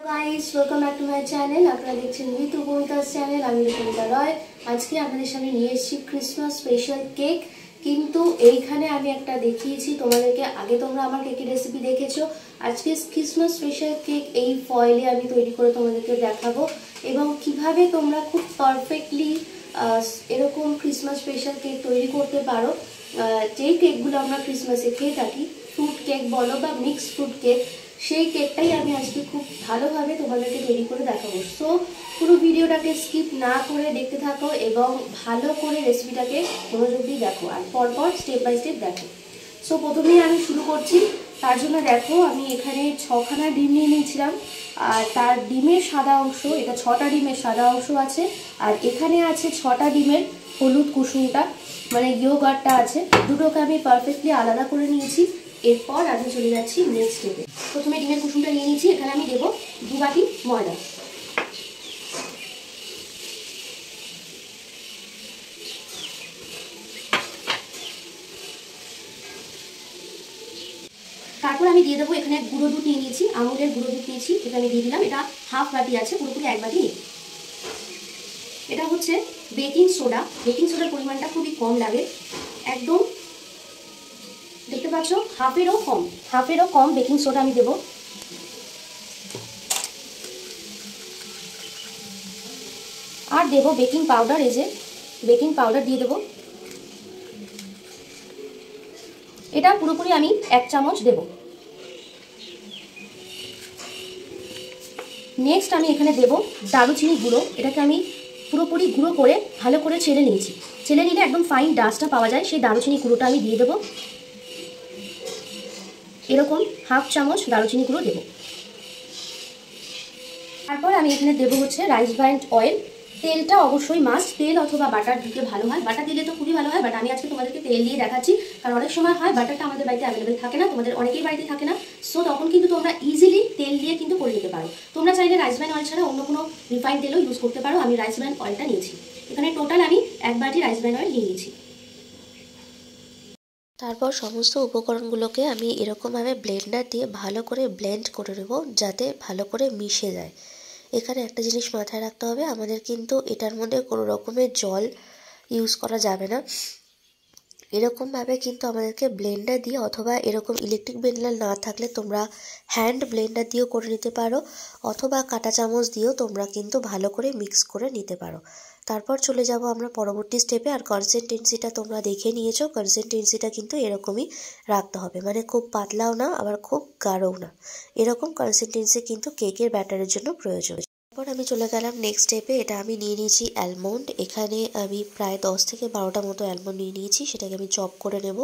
Guys welcome back to my channel. আপনারা দেখছেন ঋতু বনিতাস channel. আমি ঋতুমিতা রয়। আজকে আপনাদের সামনে নিয়ে এসেছি ক্রিসমাস স্পেশাল কেক। কিন্তু এইখানে আমি একটা দেখিয়েছি তোমাদেরকে, আগে তোমরা আমার কেকের রেসিপি দেখেছো। আজকে ক্রিসমাস স্পেশাল কেক এই ফয়েলে আমি তৈরি করে তোমাদেরকে দেখাবো এবং কিভাবে তোমরা খুব পারফেক্টলি এরকম ক্রিসমাস স্পেশাল কেক তৈরি করতে পারো। যেই কেকগুলো আমরা ক্রিসমাসে খেয়ে থাকি, ফ্রুট কেক বলো বা মিক্সড ফ্রুট কেক, সেই কেকটাই আমি আজকে খুব ভালোভাবে তোমাদেরকে তৈরি করে দেখাবো। সো পুরো ভিডিওটাকে স্কিপ না করে দেখতে থাকো এবং ভালো করে রেসিপিটাকে মনোযোগ দিয়ে দেখো আর পরপর স্টেপ বাই স্টেপ দেখো। সো প্রথমেই আমি শুরু করছি। তার জন্য দেখো আমি এখানে 6খানা ডিম নিয়ে নিয়েছিলাম, আর তার ডিমের সাদা অংশ, এটা 6টা ডিমের সাদা অংশ আছে, আর এখানে আছে 6টা ডিমের হলুদ কুসুমটা মানে ইয়োগার্টটা আছে। দুটোকে আমি পারফেক্টলি আলাদা করে নিয়েছি। এরপর আমি চলে যাচ্ছি নেক্সট স্টেপে। প্রথমে ডিমের কুসুমটা নিয়ে নিয়েছি, এখানে আমি দেবো 2 বাটি ময়দা। তারপর আমি দিয়ে দেবো এখানে গুঁড়ো দুধ নিয়ে নিয়েছি, আমুলের গুঁড়ো দুধ নিয়েছি, এটা আমি দিয়ে দিলাম। এটা হাফ বাটি আছে, পুরোপুরি 1 বাটি নেই। এটা হচ্ছে বেকিং সোডা। বেকিং সোডার পরিমাণটা খুবই কম লাগে, একদম দেখতে পাচ্ছ হাফেরও কম বেকিং সোডা আমি দেবো। আর দেবো বেকিং পাউডার, এই যে বেকিং পাউডার দিয়ে দেবো। এটা পুরোপুরি আমি 1 চামচ দেব। নেক্সট আমি এখানে দেব দারুচিনি গুঁড়ো। এটাকে আমি পুরোপুরি গুঁড়ো করে ভালো করে ছেলে নিয়েছি। ছেলে নিলে একদম ফাইন ডাস্টটা পাওয়া যায়, সেই দারুচিনি গুঁড়োটা আমি দিয়ে দেবো। এরকম হাফ চামচ দারুচিনি গুঁড়ো দেবো। তারপর আমি এখানে দেবো হচ্ছে রাইস ব্র্যান্ড অয়েল। তেলটা অবশ্যই মাস্ট, তেল অথবা বাটার দিলে ভালো হয়। বাটার দিলে তো খুবই ভালো হয়, বাট আমি আজকে তোমাদেরকে তেল দিয়ে দেখাচ্ছি, কারণ অনেক সময় হয় বাটারটা আমাদের বাড়িতে অ্যাভেলেবেল থাকে না, তোমাদের অনেকেই বাড়িতে থাকে না। সো তখন কিন্তু তোমরা ইজিলি তেল দিয়ে কিন্তু করে নিতে পারো। তোমরা চাইলে রাইস ব্র্যান্ড অয়েল ছাড়া অন্য কোনো রিফাইন তেলও ইউজ করতে পারো। আমি রাইস ব্র্যান্ড অয়েলটা নিয়েছি। এখানে টোটাল আমি 1 বাটি রাইস ব্র্যান্ড অয়েল নিয়ে নিয়েছি। তারপর সমস্ত উপকরণগুলোকে আমি এরকমভাবে ব্লেন্ডার দিয়ে ভালো করে ব্লেন্ড করে নেব, যাতে ভালো করে মিশে যায়। এখানে একটা জিনিস মাথায় রাখতে হবে, আমাদের কিন্তু এটার মধ্যে কোনো রকমের জল ইউজ করা যাবে না। এরকমভাবে কিন্তু আমাদেরকে ব্লেন্ডার দিয়ে, অথবা এরকম ইলেকট্রিক ব্লেন্ডার না থাকলে তোমরা হ্যান্ড ব্লেন্ডার দিয়েও করে নিতে পারো, অথবা কাঁটা চামচ দিয়েও তোমরা কিন্তু ভালো করে মিক্স করে নিতে পারো। তারপর চলে যাব আমরা পরবর্তী স্টেপে। আর কনসিস্টেন্সিটা তোমরা দেখে নিয়েছো, কনসিস্টেন্সিটা কিন্তু এরকমই রাখতে হবে, মানে খুব পাতলাও না আবার খুব গাঢ়ও না। এরকম কনসিস্টেন্সি কিন্তু কেকের ব্যাটারের জন্য প্রয়োজন। তারপর আমি চলে গেলাম নেক্সট স্টেপে। এটা আমি নিয়ে নিয়েছি অ্যালমন্ড। এখানে আমি প্রায় 10 থেকে 12টা মতো অ্যালমন্ড নিয়ে নিয়েছি, সেটাকে আমি চপ করে নেব।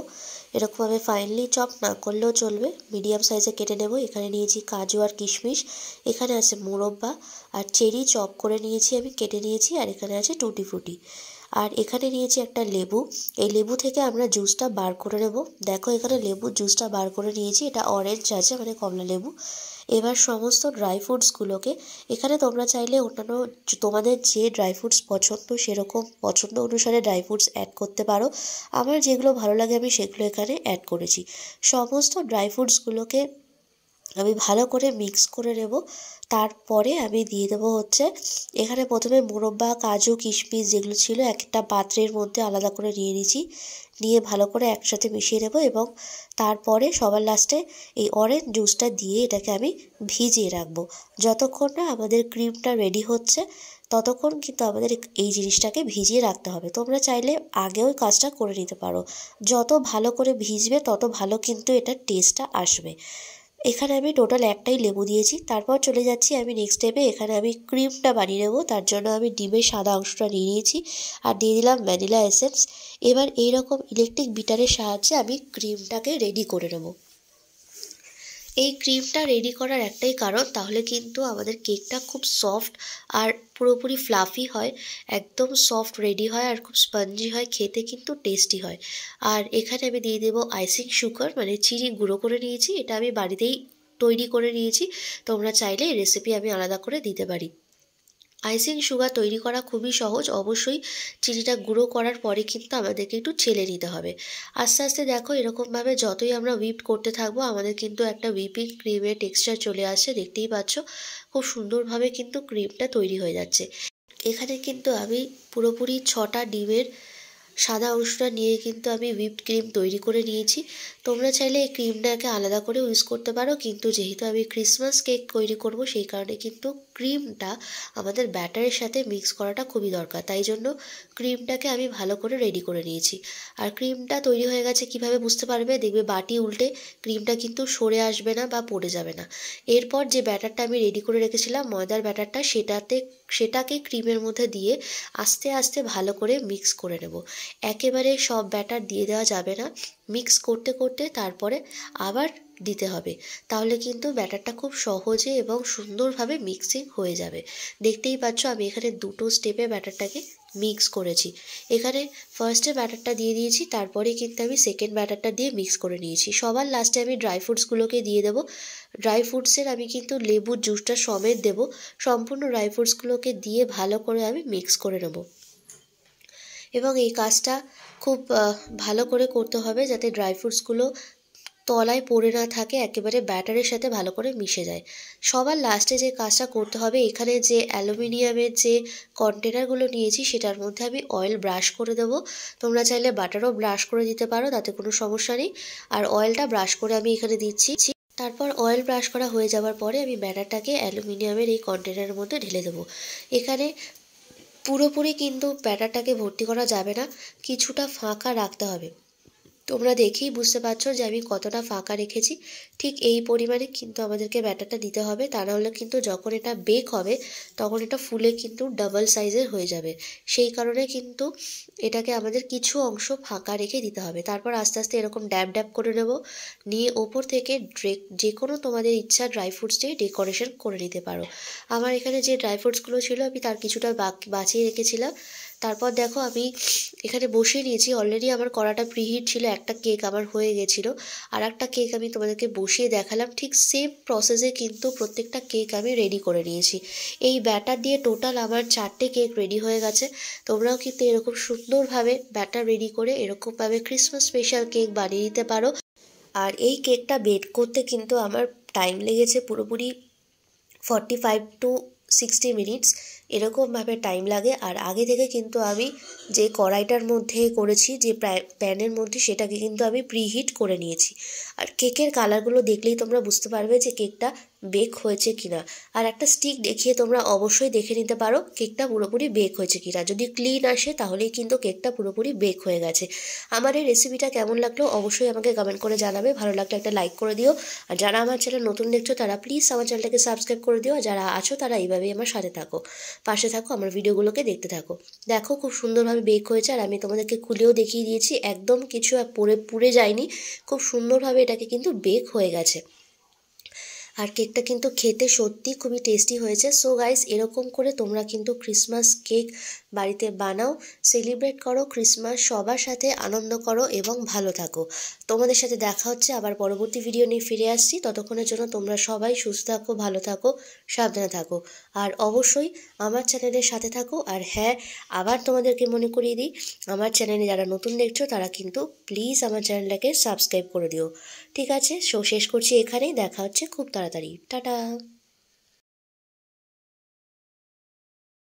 এরকমভাবে ফাইনলি চপ না করলেও চলবে, মিডিয়াম সাইজে কেটে নেব। এখানে নিয়েছি কাজু আর কিশমিশ, এখানে আছে মোরব্বা আর চেরি চপ করে নিয়েছি, আমি কেটে নিয়েছি। আর এখানে আছে টুটি ফ্রুটি। আর এখানে নিয়েছি একটা লেবু। এই লেবু থেকে আমরা জুসটা বার করে নেব। দেখো এখানে লেবুর জুসটা বার করে নিয়েছি, এটা অরেঞ্জ আছে মানে কমলা লেবু। এবার সমস্ত ড্রাই ফ্রুটসগুলোকে, এখানে তোমরা চাইলে অন্যান্য তোমাদের যে ড্রাই ফ্রুটস পছন্দ সেরকম পছন্দ অনুসারে ড্রাই ফ্রুটস অ্যাড করতে পারো। আমার যেগুলো ভালো লাগে আমি সেগুলো এখানে অ্যাড করেছি। সমস্ত ড্রাই ফ্রুটসগুলোকে আমি ভালো করে মিক্স করে নেব। তারপরে আমি দিয়ে দেবো হচ্ছে, এখানে প্রথমে মোরব্বা কাজু কিশমিশ যেগুলো ছিল একটা পাত্রের মধ্যে আলাদা করে নিয়ে নিয়েছি, নিয়ে ভালো করে একসাথে মিশিয়ে নেব। এবং তারপরে সবার লাস্টে এই অরেঞ্জ জুসটা দিয়ে এটাকে আমি ভিজিয়ে রাখবো। যতক্ষণ না আমাদের ক্রিমটা রেডি হচ্ছে ততক্ষণ কিন্তু আমাদের এই জিনিসটাকে ভিজিয়ে রাখতে হবে। তোমরা চাইলে আগেও কাজটা করে নিতে পারো, যত ভালো করে ভিজবে তত ভালো কিন্তু এটার টেস্টটা আসবে। এখানে আমি টোটাল একটাই লেবু দিয়েছি। তারপর চলে যাচ্ছি আমি নেক্সট স্টেপে। এখানে আমি ক্রিমটা বানিয়ে নেবো, তার জন্য আমি ডিমের সাদা অংশটা নিয়ে নিয়েছি আর দিয়ে দিলাম ভ্যানিলা এসেন্স। এবার এইরকম ইলেকট্রিক বিটারের সাহায্যে আমি ক্রিমটাকে রেডি করে নেব। এই ক্রিমটা রেডি করার একটাই কারণ, তাহলে কিন্তু আমাদের কেকটা খুব সফট আর পুরোপুরি ফ্লাফি হয়, একদম সফট রেডি হয় আর খুব স্পঞ্জি হয়, খেতে কিন্তু টেস্টি হয়। আর এখানে আমি দিয়ে দেবো আইসিং সুগার, মানে চিনি গুঁড়ো করে নিয়েছি, এটা আমি বাড়িতেই তৈরি করে নিয়েছি। তোমরা চাইলে এই রেসিপি আমি আলাদা করে দিতে পারি। আইসিং সুগার তৈরি করা খুবই সহজ। অবশ্যই চিনিটা গুঁড়ো করার পরে কিন্তু আমাদেরকে একটু চেলে নিতে হবে। আস্তে আস্তে দেখো এরকমভাবে যতই আমরা হুইপ করতে থাকবো আমাদের কিন্তু একটা হুইপিং ক্রিমের টেক্সচার চলে আসছে। দেখতেই পাচ্ছ খুব সুন্দরভাবে কিন্তু ক্রিমটা তৈরি হয়ে যাচ্ছে। এখানে কিন্তু আমি পুরোপুরি 6টা ডিমের সাদা অংশটা নিয়ে কিন্তু আমি হুইপড ক্রিম তৈরি করে নিয়েছি। তোমরা চাইলে এই ক্রিমটাকে আলাদা করে ইউজ করতে পারো, কিন্তু যেহেতু আমি ক্রিসমাস কেক তৈরি করব সেই কারণে কিন্তু ক্রিমটা আমাদের ব্যাটারের সাথে মিক্স করাটা খুবই দরকার। তাই জন্য ক্রিমটাকে আমি ভালো করে রেডি করে নিয়েছি। আর ক্রিমটা তৈরি হয়ে গেছে কিভাবে বুঝতে পারবে, দেখবে বাটি উল্টে ক্রিমটা কিন্তু সরে আসবে না বা পড়ে যাবে না। এরপর যে ব্যাটারটা আমি রেডি করে রেখেছিলাম ময়দার ব্যাটারটা, সেটাকে ক্রিমের মধ্যে দিয়ে আস্তে আস্তে ভালো করে মিক্স করে নেব। একেবারে সব ব্যাটার দিয়ে দেওয়া যাবে না, মিক্স করতে করতে তারপরে আবার দিতে হবে। তাহলে কিন্তু ব্যাটারটা খুব সহজে এবং সুন্দরভাবে মিক্সিং হয়ে যাবে। দেখতেই পাচ্ছ আমি এখানে 2টো স্টেপে ব্যাটারটাকে মিক্স করেছি। এখানে ফার্স্টে ব্যাটারটা দিয়ে দিয়েছি, তারপরে কিন্তু আমি সেকেন্ড ব্যাটারটা দিয়ে মিক্স করে নিয়েছি। সবার লাস্টে আমি ড্রাই ফ্রুটসগুলোকে দিয়ে দেবো। ড্রাই ফ্রুটসের আমি কিন্তু লেবুর জুসটা সমেত দেবো। সম্পূর্ণ ড্রাই ফ্রুটসগুলোকে দিয়ে ভালো করে আমি মিক্স করে নেব। এবং এই কাজটা খুব ভালো করে করতে হবে যাতে ড্রাই ফ্রুটসগুলো তলায় পড়ে না থাকে, একেবারে ব্যাটারের সাথে ভালো করে মিশে যায়। সবার লাস্টে যে কাজটা করতে হবে, এখানে যে অ্যালুমিনিয়ামের যে কন্টেনারগুলো নিয়েছি সেটার মধ্যে আমি অয়েল ব্রাশ করে দেবো। তোমরা চাইলে বাটারও ব্রাশ করে দিতে পারো, তাতে কোনো সমস্যা নেই। আর অয়েলটা ব্রাশ করে আমি এখানে দিচ্ছি। তারপর অয়েল ব্রাশ করা হয়ে যাওয়ার পরে আমি ব্যাটারটাকে অ্যালুমিনিয়ামের এই কন্টেনারের মধ্যে ঢেলে দেবো। এখানে পুরোপুরি কিন্তু ব্যাটারটাকে ভর্তি করা যাবে না, কিছুটা ফাঁকা রাখতে হবে। তোমরা দেখেই বুঝতে পারছো যে আমি কতটা ফাঁকা রেখেছি। ঠিক এই পরিমাণে কিন্তু আমাদেরকে ব্যাটারটা দিতে হবে, তা নাহলে কিন্তু যখন এটা বেক হবে তখন এটা ফুলে কিন্তু ডাবল সাইজের হয়ে যাবে। সেই কারণে কিন্তু এটাকে আমাদের কিছু অংশ ফাঁকা রেখে দিতে হবে। তারপর আস্তে আস্তে এরকম ড্যাব ড্যাব করে নেব, নিয়ে ওপর থেকে যে কোনো তোমাদের ইচ্ছা ড্রাই ফ্রুটস দিয়ে ডেকোরেশন করে নিতে পারো। আমার এখানে যে ড্রাই ফ্রুটসগুলো ছিল আমি তার কিছুটা বাঁচিয়ে রেখেছিলাম। তারপর দেখো আমি এখানে বসিয়ে নিয়েছি, অলরেডি আমার কড়াটা প্রিহিট ছিল। একটা কেক আমার হয়ে গেছিলো, আর একটা কেক আমি তোমাদেরকে বসিয়ে দেখালাম। ঠিক সেম প্রসেসে কিন্তু প্রত্যেকটা কেক আমি রেডি করে নিয়েছি। এই ব্যাটার দিয়ে টোটাল আমার 4টে কেক রেডি হয়ে গেছে। তোমরাও কিন্তু এরকম সুন্দরভাবে ব্যাটার রেডি করে এরকমভাবে ক্রিসমাস স্পেশাল কেক বানিয়ে নিতে পারো। আর এই কেকটা বেক করতে কিন্তু আমার টাইম লেগেছে পুরোপুরি 45 to 60 মিনিটস এরকমভাবে টাইম লাগে। আর আগে থেকে কিন্তু আমি যে কড়াইটার মধ্যে করেছি, যে প্যানের মধ্যে, সেটাকে কিন্তু আমি প্রিহিট করে নিয়েছি। আর কেকের কালারগুলো দেখলেই তোমরা বুঝতে পারবে যে কেকটা বেক হয়েছে কিনা। আর একটা স্টিক দেখিয়ে তোমরা অবশ্যই দেখে নিতে পারো কেকটা পুরোপুরি বেক হয়েছে কিনা। যদি ক্লিন আসে তাহলেই কিন্তু কেকটা পুরোপুরি বেক হয়ে গেছে। আমার এই রেসিপিটা কেমন লাগলো অবশ্যই আমাকে কমেন্ট করে জানাবে। ভালো লাগলে একটা লাইক করে দিও। আর যারা আমার চ্যানেল নতুন দেখছো তারা প্লিজ আমার চ্যানেলটাকে সাবস্ক্রাইব করে দিও। আর যারা আছো তারা এইভাবেই আমার সাথে থাকো, পাশে থাকো, আমার ভিডিওগুলোকে দেখতে থাকো। দেখো খুব সুন্দরভাবে বেক হয়েছে, আর আমি তোমাদেরকে খুলেও দেখিয়ে দিয়েছি। একদম কিছু পুড়ে যায়নি, খুব সুন্দরভাবে এটাকে কিন্তু বেক হয়ে গেছে। আর কেকটা কিন্তু খেতে সত্যি খুবই টেস্টি হয়েছে। সো গাইস, এরকম করে তোমরা কিন্তু ক্রিসমাস কেক বাড়িতে বানাও, সেলিব্রেট করো ক্রিসমাস, সবার সাথে আনন্দ করো এবং ভালো থাকো। তোমাদের সাথে দেখা হচ্ছে আবার পরবর্তী ভিডিও নিয়ে ফিরে আসছি। ততক্ষণের জন্য তোমরা সবাই সুস্থ থাকো, ভালো থাকো, সাবধানে থাকো। আর অবশ্যই আমার চ্যানেলের সাথে থাকো। আর হ্যাঁ, আবার তোমাদেরকে মনে করিয়ে দিই, আমার চ্যানেলে যারা নতুন দেখছো তারা কিন্তু প্লিজ আমার চ্যানেলটাকে সাবস্ক্রাইব করে দিও। ঠিক আছে, শেষ করছি এখানেই। দেখা হচ্ছে খুব তাড়াতাড়ি। টাটা।